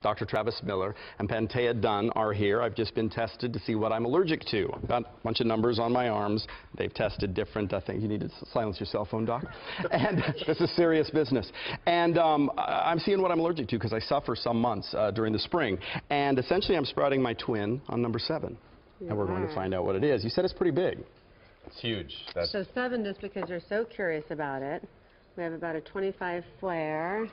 Dr. Travis Miller and Pantea Dunn are here. I've just been tested to see what I'm allergic to. I've got a bunch of numbers on my arms. They've tested different. I think you need to silence your cell phone, Doc. And this is serious business. And I'm seeing what I'm allergic to because I suffer some months during the spring. And essentially, I'm sprouting my twin on number 7. And we're going to find out what it is. You said it's pretty big. It's huge. So 7, just because you're so curious about it. We have about a 25 flare,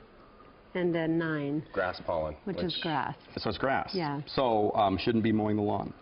and then 9. Grass pollen. Which is grass. So it's grass. Yeah. So shouldn't be mowing the lawn.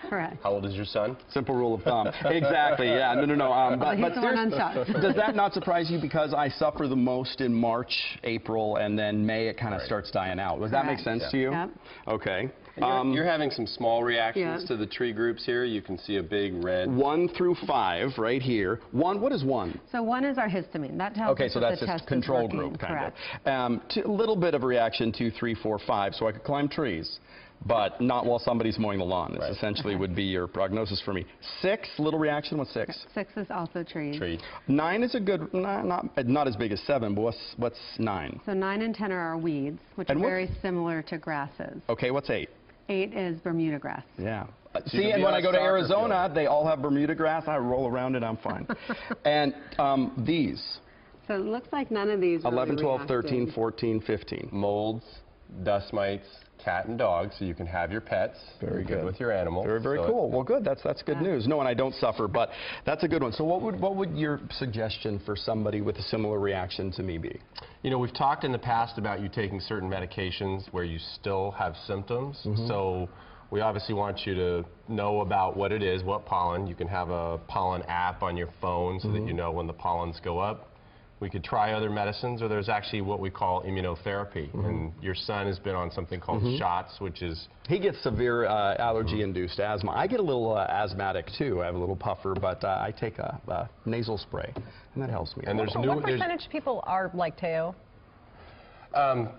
Correct. How old is your son? Simple rule of thumb. Exactly, yeah. No. But seriously, does that not surprise you? Because I suffer the most in March, April, and then May it kind of starts dying out. Does that make sense to you? Yep. Okay. You're having some small reactions to the tree groups here. You can see a big red. 1 through 5 right here. 1, what is 1? So 1 is our histamine. That tells us so that that's the just test control is working. group, kind Correct. of. A little bit of a reaction, 2, 3, 4, 5, so I could climb trees. But not while somebody's mowing the lawn. This essentially would be your prognosis for me. 6, little reaction. What's 6? 6 is also trees. Tree. 9 is a good, not as big as 7, but what's 9? So 9 and 10 are our weeds, which are very similar to grasses. Okay, what's 8? 8 is Bermuda grass. Yeah. See, and when I go to Arizona, they all have Bermuda grass. I roll around it, I'm fine. And these? So it looks like none of these 11, really 12, reacted. 13, 14, 15. Molds, dust mites, cat and dog, so you can have your pets. Very good. With your animals. Very cool. Well, good. That's good news. No, and I don't suffer, but that's a good one. So what would your suggestion for somebody with a similar reaction to me be? You know, we've talked in the past about you taking certain medications where you still have symptoms. So we obviously want you to know about what it is, what pollen. You can have a pollen app on your phone so that you know when the pollens go up. We could try other medicines, or there's actually what we call immunotherapy. And your son has been on something called shots, which is... He gets severe allergy-induced asthma. I get a little asthmatic, too. I have a little puffer, but I take a nasal spray, and that helps me. And there's what percentage of people are like Teo?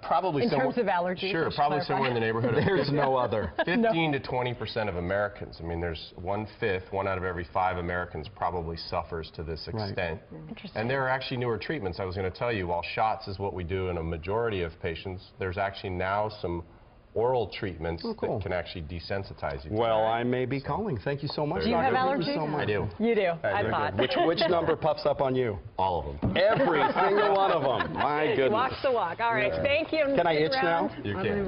Probably in terms of allergies. Sure, probably somewhere in the neighborhood of there's no other. 15 to 20% of Americans. I mean, there's 1/5, 1 out of every 5 Americans probably suffers to this extent. Interesting. And there are actually newer treatments. I was going to tell you, while shots is what we do in a majority of patients, there's actually now some oral treatments that can actually desensitize you. Well, I may be calling. Thank you so much. Do you have allergies? I do. You do. I thought. Which number puffs up on you? All of them. Every single one of them. My goodness. Walks the walk. All right. Thank you. Can I itch now? You can.